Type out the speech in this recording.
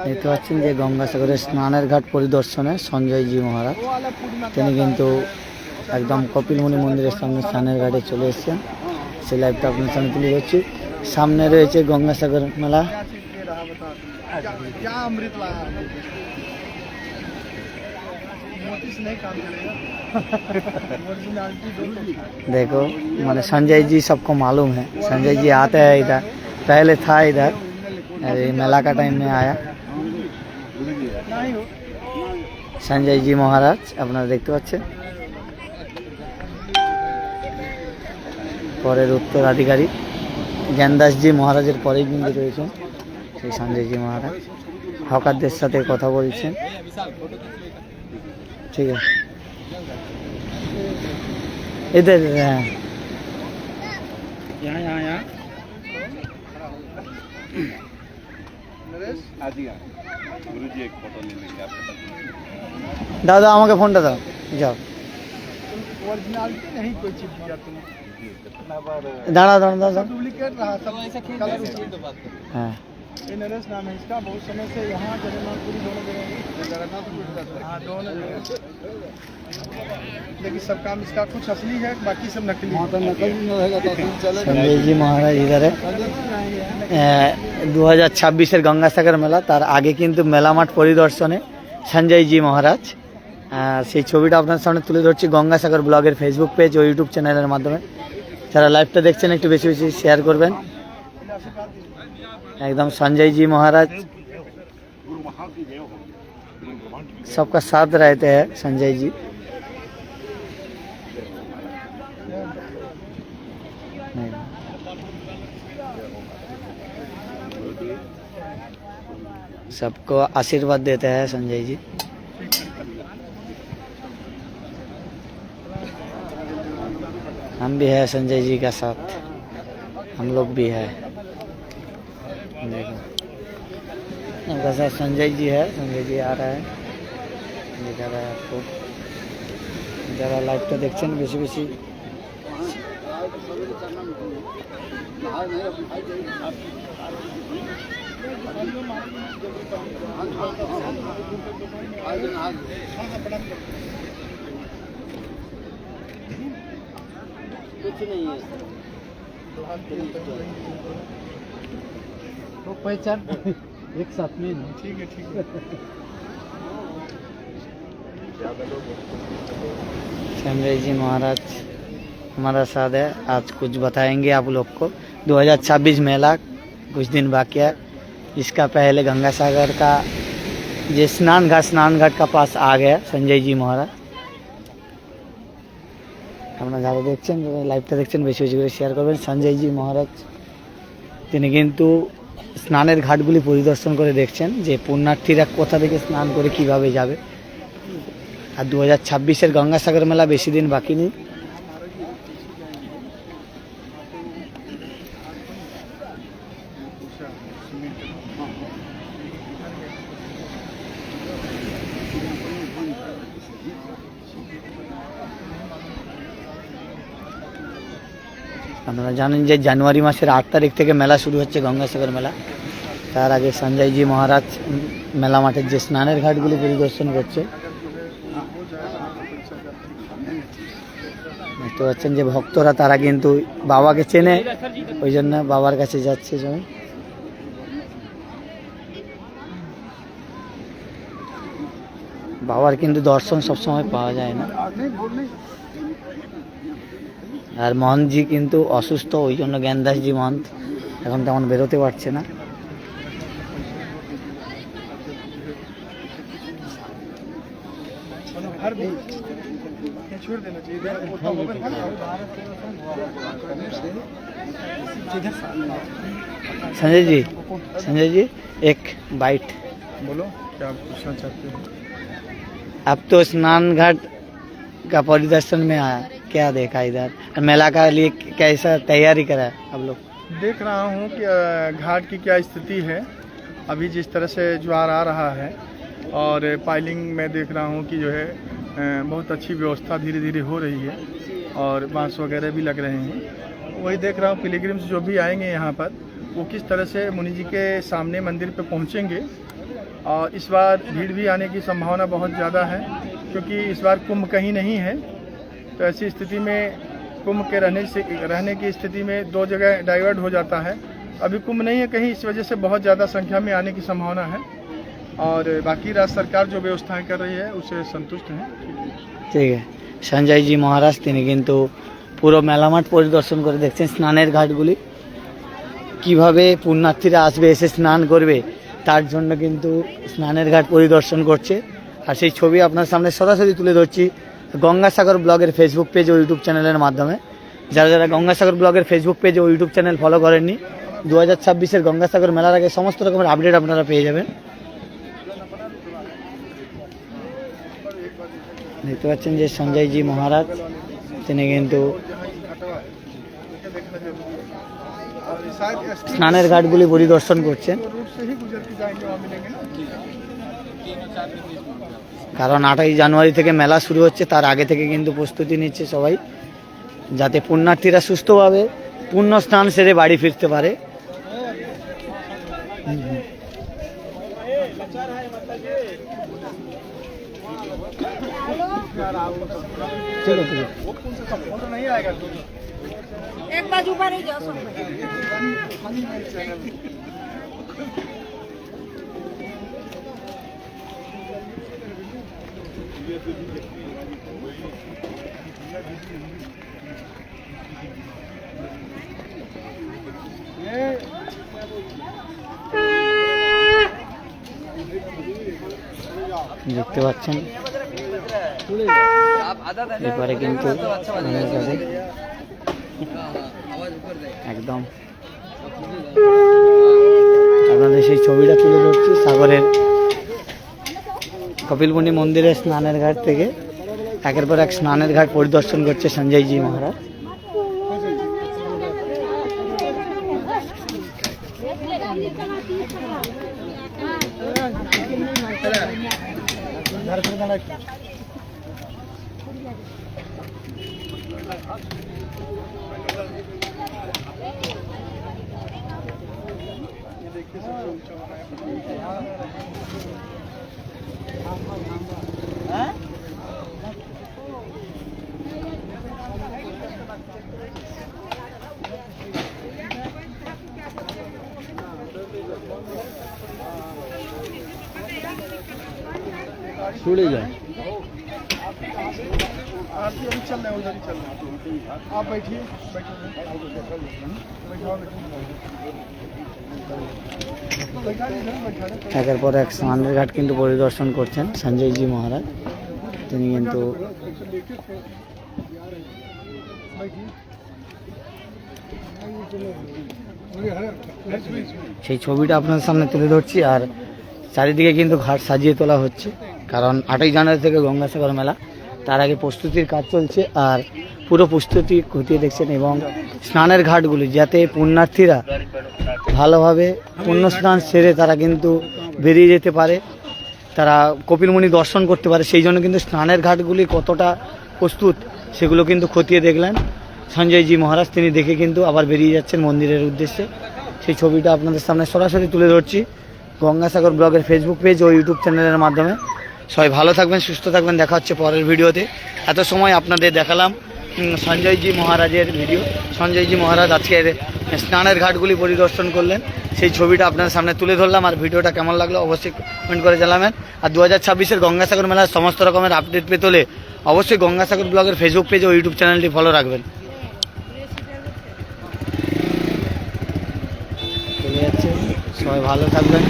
দেখতে পাচ্ছেন যে গঙ্গাসাগরের স্নানের ঘাট পরিদর্শনে সঞ্জয়জি মহারাজ তিনি কিন্তু একদম কপিলমুনি মন্দিরের সামনে স্নানের ঘাটে চলে এসেছেন। সেই লাইভটা আপনার সামনে তুলে ধরছি। সামনে রয়েছে গঙ্গাসাগর মেলা। देखो मैंने संजय जी सबको मालूम है, संजय जी आते हैं इधर, पहले था इधर, मेला का टाइम में आया संजय जी महाराज अपना देखते पाচ্ছেন। পরের উত্তরাধিকারী জ্ঞানদাস জি মহারাজের পরেই কিন্তু রয়েছেন সেই সঞ্জয় জি মহারাজ। হকারদের সাথে কথা বলছেন। ঠিক আছে इधर यहाँ गुरुजी एक फोटो ले लेंगे आपके साथ। दादा আমাকে ফোনটা দাও যাও। ओरिजिनलिटी नहीं कोई चीज दिया तुम दाड़ा दाड़ा दाड़ा डुप्लीकेट रहा सब ऐसा खेल हाँ ये नरेश नाम है इसका। बहुत समय से यहाँ जगन्नाथपुरी दोनों जगह हाँ दोनों जगह, लेकिन सब काम इसका कुछ असली है, बाकी सब नकली है। संजय जी महाराज इधर है 2026 গঙ্গাসাগর মেলা, তার আগে কিন্তু মেলা মাঠ পরিদর্শনে সঞ্জয় জি মহারাজ। সেই ছবিটা আপনার সামনে তুলে ধরছি গঙ্গাসাগর ব্লগের ফেসবুক পেজ ও ইউটিউব চ্যানেলের মাধ্যমে। যারা লাইভটা দেখছেন একটু বেশি বেশি শেয়ার করবেন। एकदम संजय जी महाराज सबका साथ रहते हैं संजय जी। सबको आशीर्वाद देते हैं संजय जी। हम भी है संजय जी का साथ, हम लोग भी है। देखो उनका साथ संजय जी है, संजय जी आ रहा है, दिखा रहा है आपको। जरा लाइव तो देखते हैं बेसी बेसी कुछ नहीं है तो पहचान एक साथ में ना। ठीक है ठीक है। संजय जी महाराज हमारा साथ है। आज कुछ बताएंगे आप लोग को। 2026 मेला कुछ दिन बाकी है। इसका पहले गंगासागर का ये स्नान घाट का पास आ गया संजय जी महाराज। আপনারা যারা দেখছেন লাইভটা দেখছেন বেশি বেশি করে শেয়ার করবেন। সঞ্জয় জি মহারাজ তিনি কিন্তু স্নানের ঘাটগুলি পরিদর্শন করে দেখছেন যে পুণ্যার্থীরা কোথা থেকে স্নান করে কিভাবে যাবে। আর 2026 গঙ্গাসাগর মেলা বেশি দিন বাকি নেই। আপনারা জানেন যে জানুয়ারি মাসের 8 তারিখ থেকে মেলা শুরু হচ্ছে গঙ্গাসাগর মেলা। তার আগে সঞ্জয় জি মহারাজ মেলা মাঠের যে স্নানের ঘাটগুলি পরিদর্শন করছে। দেখতে পাচ্ছেন যে ভক্তরা তারা কিন্তু বাবাকে চেনে, ওই জন্য বাবার কাছে যাচ্ছে সবাই। বাবার কিন্তু দর্শন সবসময় পাওয়া যায় না। আর মহন্তজি কিন্তু অসুস্থ, ওই জন্য জ্ঞানদাসজি মহন্ত এখন তেমন বেরোতে পারছে না। संजय जी एक बाइट बोलो क्या आप पूछना चाहते हो। अब तो स्नान घाट का परिदर्शन में आया, क्या देखा इधर मेला का लिए कैसा तैयारी करा है आप लोग। देख रहा हूँ कि घाट की क्या स्थिति है। अभी जिस तरह से ज्वार आ रहा है और पाइलिंग में देख रहा हूँ कि जो है बहुत अच्छी व्यवस्था धीरे धीरे हो रही है और बांस वगैरह भी लग रहे हैं। वही देख रहा हूँ पिलग्रिम्स जो भी आएंगे यहाँ पर वो किस तरह से मुनि जी के सामने मंदिर पे पहुंचेंगे। और इस बार भीड़ भी आने की संभावना बहुत ज़्यादा है, क्योंकि इस बार कुंभ कहीं नहीं है। तो ऐसी स्थिति में कुंभ के रहने की स्थिति में दो जगह डाइवर्ट हो जाता है। अभी कुंभ नहीं है कहीं, इस वजह से बहुत ज़्यादा संख्या में आने की संभावना है। और बाकी राज्य सरकार जो व्यवस्थाएं कर रही है उससे संतुष्ट हैं। ঠিক আছে, সঞ্জয় জি মহারাজ তিনি কিন্তু পুরো মেলামাঠ পরিদর্শন করে দেখছেন স্নানের ঘাটগুলি কিভাবে পুণ্যার্থীরা আসবে, এসে স্নান করবে, তার জন্য কিন্তু স্নানের ঘাট পরিদর্শন করছে। আর সেই ছবি আপনার সামনে সরাসরি তুলে ধরছি গঙ্গাসাগর ব্লগের ফেসবুক পেজ ও ইউটিউব চ্যানেলের মাধ্যমে। যারা যারা গঙ্গাসাগর ব্লগের ফেসবুক পেজ ও ইউটিউব চ্যানেল ফলো করেননি, 2026-এর গঙ্গাসাগর মেলার আগে সমস্ত রকমের আপডেট আপনারা পেয়ে যাবেন। দেখতে পাচ্ছেন যে সঞ্জয় জি মহারাজ তিনি কিন্তু স্নানের ঘাটগুলি পরিদর্শন করছেন, কারণ 28 জানুয়ারি থেকে মেলা শুরু হচ্ছে। তার আগে থেকে কিন্তু প্রস্তুতি নিচ্ছে সবাই, যাতে পুণ্যার্থীরা সুস্থভাবে পুণ্য স্নান সেরে বাড়ি ফিরতে পারে। चलो चलो एक बाजू पर ही जाओ सब। দেখতে পাচ্ছেন এবারে কিন্তু একদম আপনাদের সেই ছবিটা তুলে ধরছি সাগরের কপিলমুনি মন্দিরের স্নানের ঘাট থেকে। একের পর এক স্নানের ঘাট পরিদর্শন করছে সঞ্জয় জি মহারাজ। छोड़े जाए आरती अभी चल रहा है, उधर ही चल रहा है। आप बैठिए একের পর এক স্নানের ঘাট কিন্তু পরিদর্শন করছেন সঞ্জয় জি মহারাজ। তিনি কিন্তু সেই ছবিটা আপনার সামনে তুলে ধরছি। আর চারিদিকে কিন্তু ঘাট সাজিয়ে তোলা হচ্ছে, কারণ 28 জানুয়ারি থেকে গঙ্গাসাগর মেলা, তার আগে প্রস্তুতির কাজ চলছে। আর পুরো প্রস্তুতি খতিয়ে দেখছেন এবং স্নানের ঘাটগুলি যাতে পুণ্যার্থীরা ভালোভাবে পুণ্য স্নান সেরে তারা কিন্তু বেরিয়ে যেতে পারে, তারা কপিলমুনি দর্শন করতে পারে, সেই জন্য কিন্তু স্নানের ঘাটগুলি কতটা প্রস্তুত সেগুলো কিন্তু খতিয়ে দেখলেন সঞ্জয় জি মহারাজ। তিনি দেখে কিন্তু আবার বেরিয়ে যাচ্ছেন মন্দিরের উদ্দেশ্যে। সেই ছবিটা আপনাদের সামনে সরাসরি তুলে ধরছি গঙ্গাসাগর ব্লগের ফেসবুক পেজ ও ইউটিউব চ্যানেলের মাধ্যমে। সবাই ভালো থাকবেন, সুস্থ থাকবেন, দেখা হচ্ছে পরের ভিডিওতে। এত সময় আপনাদের দেখালাম সঞ্জয় জি মহারাজের ভিডিও। সঞ্জয় জি মহারাজ আজকের স্নানের ঘাটগুলি পরিদর্শন করলেন, সেই ছবিটা আপনার সামনে তুলে ধরলাম। আর ভিডিওটা কেমন লাগলো অবশ্যই কমেন্ট করে জানাবেন। আর 2026-এর গঙ্গাসাগর মেলার সমস্ত রকমের আপডেট পেতে হলে অবশ্যই গঙ্গাসাগর ব্লগের ফেসবুক পেজ ও ইউটিউব চ্যানেলটি ফলো রাখবেন। চলে যাচ্ছে, সবাই ভালো থাকবেন।